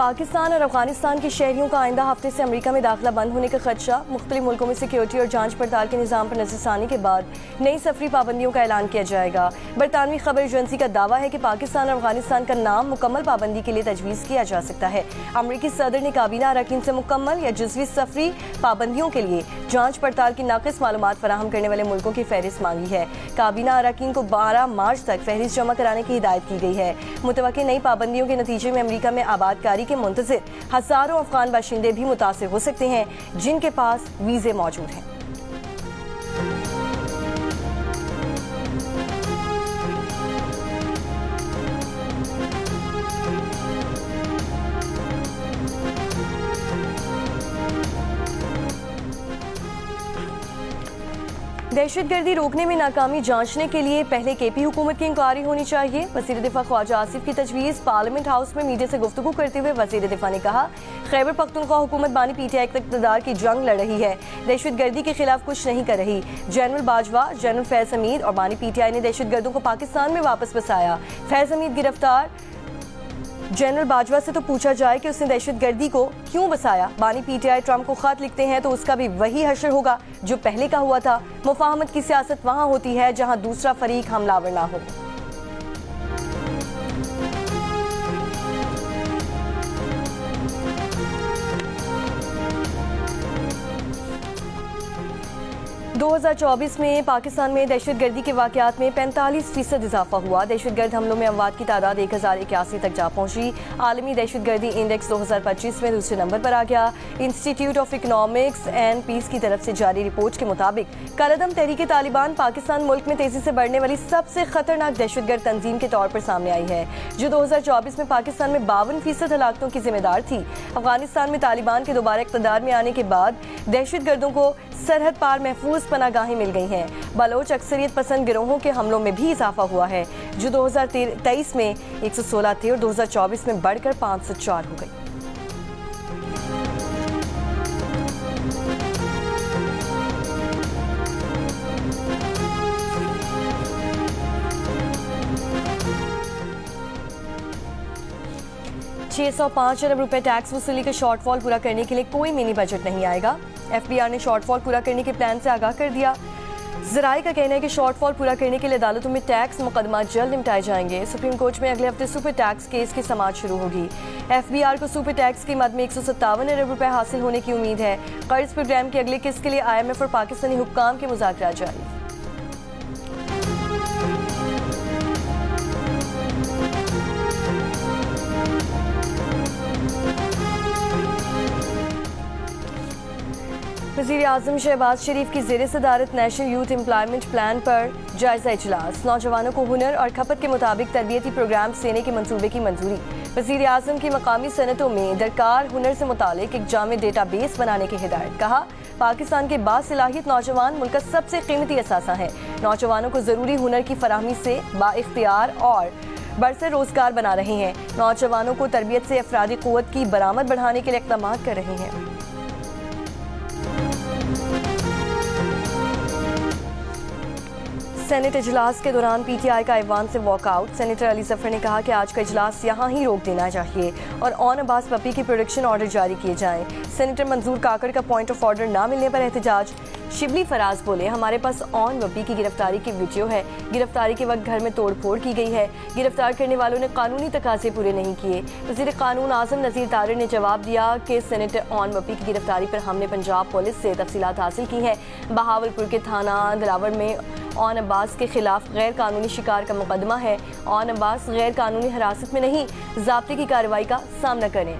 पाकिस्तान और अफगानिस्तान के शहरियों का आइंदा हफ्ते से अमेरिका में दाखिला बंद होने का खदशा। मुख्तलिफ मुल्कों में सिक्योरिटी और जांच पड़ताल के निज़ाम पर नजरसानी के बाद नई सफरी पाबंदियों का ऐलान किया जाएगा। बरतानवी खबर एजेंसी का दावा है कि पाकिस्तान और अफगानिस्तान का नाम मुकम्मल पाबंदी के लिए तजवीज़ किया जा सकता है। अमरीकी सदर ने काबीना अरकान से मुकम्मल या जुज़वी सफरी पाबंदियों के लिए जांच पड़ताल की नाक़िस मालूमात फराहम करने वाले मुल्कों की फहरिस्त मांगी है। काबीना अरकान को 12 मार्च तक फहरिस्त जमा कराने की हिदायत की गई है। मुतवक्किल नई पाबंदियों के नतीजे में अमेरिका में आबादकारी के मुंतज़िर हजारों अफगान बाशिंदे भी मुतासिर हो सकते हैं जिनके पास वीज़े मौजूद हैं। दहशतगर्दी रोकने में नाकामी जांचने के लिए पहले केपी हुकूमत की इंक्वायरी होनी चाहिए। वज़ीर दिफा ख्वाजा आसिफ की तजवीज़। पार्लियामेंट हाउस में मीडिया से गुफ्तगू करते हुए वज़ीर दिफा ने कहा, खैबर पख्तूनख्वा हुकूमत बानी पीटीआई इक़्तिदार की जंग लड़ रही है, दहशतगर्दी के खिलाफ कुछ नहीं कर रही। जनरल बाजवा, जनरल फैज़ हमीद और बानी पीटीआई ने दहशतगर्दों को पाकिस्तान में वापस बसाया। फैज़ हमीद गिरफ्तार। जनरल बाजवा से तो पूछा जाए कि उसने दहशतगर्दी को क्यों बसाया। बानी पीटीआई ट्रंप को खत लिखते हैं तो उसका भी वही हशर होगा जो पहले का हुआ था। मुफाहमत की सियासत वहां होती है जहां दूसरा फरीक हमलावर ना हो। दो 2024 में पाकिस्तान में दहशतगर्दी के वाक़यात में 45% इजाफा हुआ। दहशतगर्द हमलों में अमवात की तादाद 1081 तक जा पहुंची। आलमी दहशतगर्दी इंडेक्स 2025 में दूसरे नंबर पर आ गया। Institute of economics and peace की तरफ से जारी रिपोर्ट के मुताबिक कलअदम तहरीक तालिबान पाकिस्तान मुल्क में तेजी से बढ़ने वाली सबसे खतरनाक दहशतगर्द तंजीम के तौर पर सामने आई है, जो 2024 में पाकिस्तान में 52% हलाकतों की जिम्मेदार थी। अफगानिस्तान में तालिबान के दोबारा इक़्तिदार में आने के बाद दहशतगर्दों को सरहद पार महफूज पनागाहें मिल गई हैं। बलोच अक्सरियत पसंद गिरोहों के हमलों में भी इजाफा हुआ है, जो 2023 में 116 थे और 2024 में बढ़कर 504 हो गई। $605 अरब रुपए टैक्स वसूली का शॉर्टफॉल पूरा करने के लिए कोई मिनी बजट नहीं आएगा। FBR ने शॉर्टफॉल पूरा करने के प्लान से आगाह कर दिया। ज़राए का कहना है कि शॉर्टफॉल पूरा करने के लिए अदालतों में टैक्स मुकदमा जल्द निपटाए जाएंगे। सुप्रीम कोर्ट में अगले हफ्ते सुपर टैक्स केस की समाअत शुरू होगी। FBR को सुपर टैक्स की मद में 157 अरब रुपए हासिल होने की उम्मीद है। कर्ज प्रोग्राम की अगले किस्त के लिए IMF और पाकिस्तानी हुक्काम के मुज़ाकरा जारी। वज़ीर आज़म शहबाज शरीफ की ज़ेर सदारत नेशनल यूथ एम्प्लॉयमेंट प्लान पर जायजा इजलास। नौजवानों को हुनर और खपत के मुताबिक तरबियती प्रोग्राम देने के मंसूबे की मंजूरी। वज़ीर आज़म की मकामी सनतों में दरकार हुनर से मुतालिक एक जामे डेटा बेस बनाने की हिदायत। कहा, पाकिस्तान के बासलाहियत नौजवान मुल्क का सबसे कीमती असासा है। नौजवानों को ज़रूरी हुनर की फराहमी से बाइख्तियार और बरसर रोजगार बना रहे हैं। नौजवानों को तरबियत से अफरादी क़ुव्वत की बरामद बढ़ाने के लिए इक़दाम कर रहे हैं। सेनेट इजलास के दौरान PTI का ऐवान से वॉकआउट। सेनेटर अली जफर ने कहा कि आज का इजलास यहाँ ही रोक देना चाहिए और ऑन अब्बास पप्पी की प्रोडक्शन ऑर्डर जारी किए जाएं। सेनेटर मंजूर काकड़ का पॉइंट ऑफ ऑर्डर ना मिलने पर एहतजाज। शिबली फराज बोले, हमारे पास ऑन वपी की गिरफ्तारी की वीडियो है। गिरफ्तारी के वक्त घर में तोड़फोड़ की गई है। गिरफ्तार करने वालों ने कानूनी तकाजे पूरे नहीं किए। वज़ीर कानून आज़म नज़ीर तारिर ने जवाब दिया कि सेनेटर ऑन वपी की गिरफ्तारी पर हमने पंजाब पुलिस से तफसीलात हासिल की हैं। बहावलपुर के थाना दिलावर में ऑन अब्बास के खिलाफ गैर कानूनी शिकार का मुकदमा है। ऑन अब्बास गैर कानूनी हिरासत में नहीं, ज़ाब्ते की कार्रवाई का सामना करें।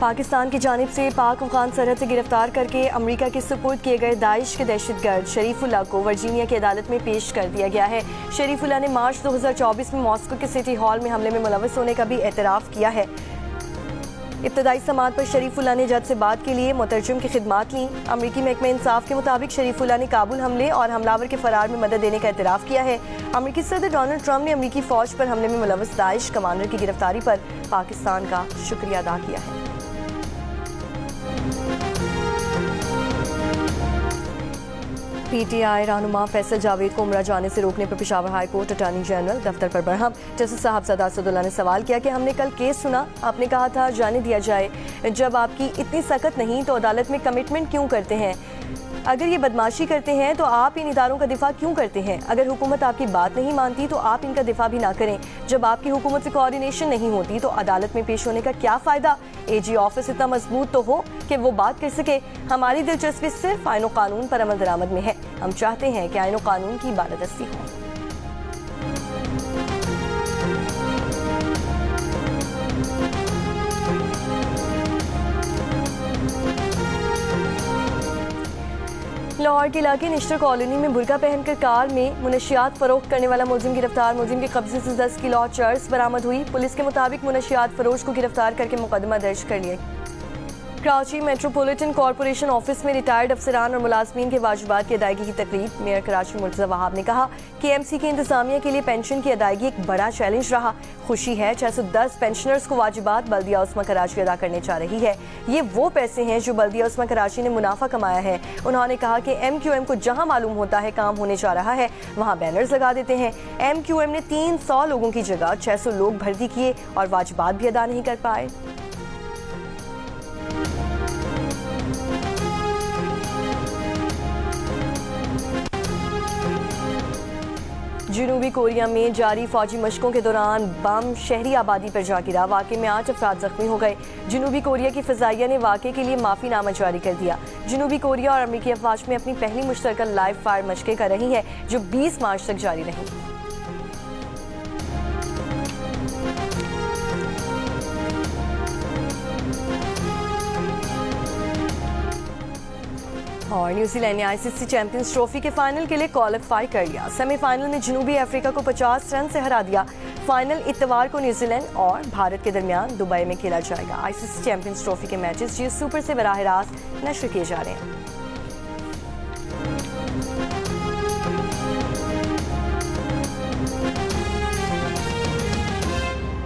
पाकिस्तान की जानिब से पाक अफगान सरहद से गिरफ्तार करके अमरीका के सुपुर्द किए गए दाइश के दहशतगर्द शरीफुल्लाह को वर्जीनिया की अदालत में पेश कर दिया गया है। शरीफुल्लाह ने मार्च 2024 में मॉस्को के सिटी हॉल में हमले में मुलव्वस होने का भी एतराफ़ किया है। इब्तदाई समाअत पर शरीफुल्लाह ने जज से बात के लिए मुतरजुम की खिदमात ली। अमरीकी महकमा इंसाफ के मुताबिक शरीफुल्लाह ने काबुल हमले और हमलावर के फरार में मदद देने का एतराफ़ किया है। अमरीकी सदर डोनाल्ड ट्रंप ने अमरीकी फ़ौज पर हमले में मुलव्वस दाइश कमांडर की गिरफ्तारी पर पाकिस्तान का शुक्रिया अदा किया है। पीटीआई रहनुमा फैसल जावेद को उमरा जाने से रोकने पर Peshawar high court attorney general दफ्तर पर बरहम। जस्टिस साहबजादा असदुल्ला ने सवाल किया कि हमने कल केस सुना, आपने कहा था जाने दिया जाए, जब आपकी इतनी सख्त नहीं तो अदालत में कमिटमेंट क्यों करते हैं? अगर ये बदमाशी करते हैं तो आप इन इदारों का दिफा क्यों करते हैं? अगर हुकूमत आपकी बात नहीं मानती तो आप इनका दिफा भी ना करें। जब आपकी हुकूमत से कोऑर्डिनेशन नहीं होती तो अदालत में पेश होने का क्या फ़ायदा? एजी ऑफिस इतना मजबूत तो हो कि वो बात कर सके। हमारी दिलचस्पी सिर्फ आईन और कानून पर अमल दरामद में है। हम चाहते हैं कि आईन और कानून की बालादस्ती हो। लाहौर के इलाके निश्तर कॉलोनी में बुर्का पहनकर कार में मुनशियात फरोख्त करने वाला मुलजिम गिरफ्तार। मुलजिम के कब्जे से 10 किलो चर्स बरामद हुई। पुलिस के मुताबिक मुनशियात फरोश को गिरफ्तार करके मुकदमा दर्ज कर लिया। कराची मेट्रोपॉलिटन कॉरपोरेशन ऑफिस में रिटायर्ड अफसरान और मुलाजमीन के वाजिबात की अदायगी की तकरीब। मेयर कराची मुर्तज़ा वहाब ने कहा कि एमसी की इंतजामिया के लिए पेंशन की अदायगी एक बड़ा चैलेंज रहा। खुशी है 610 पेंशनर्स को वाजिबात बल्दिया उस्मा कराची अदा करने जा रही है। ये वो पैसे हैं जो बल्दिया उस्मा कराची ने मुनाफा कमाया है। उन्होंने कहा कि MQM को जहां मालूम होता है काम होने जा रहा है वहां बैनर्स लगा देते हैं। MQM ने 300 लोगों की जगह 600 लोग भर्ती किए और वाजिबात भी अदा नहीं कर पाए। जनूबी कोरिया में जारी फौजी मशकों के दौरान बम शहरी आबादी पर जा गिरा। वाक़े में 8 अफराद जख्मी हो गए। जनूबी कोरिया की फ़िज़ाइया ने वाक़े के लिए माफ़ीनामा जारी कर दिया। जनूबी कोरिया और अमेरिकी अफवाज में अपनी पहली मुश्तरका लाइव फायर मशक़ें कर रही है जो 20 मार्च तक जारी रही। और न्यूजीलैंड ने ICC चैंपियंस ट्रॉफी के फाइनल के लिए क्वालिफाई कर लिया। सेमीफाइनल में जनूबी अफ्रीका को 50 रन से हरा दिया। फाइनल इतवार को न्यूजीलैंड और भारत के दरमियान दुबई में खेला जाएगा। ICC चैंपियंस ट्रॉफी के मैचेस जियो सुपर से बराह रास्त नशर किए जा रहे हैं।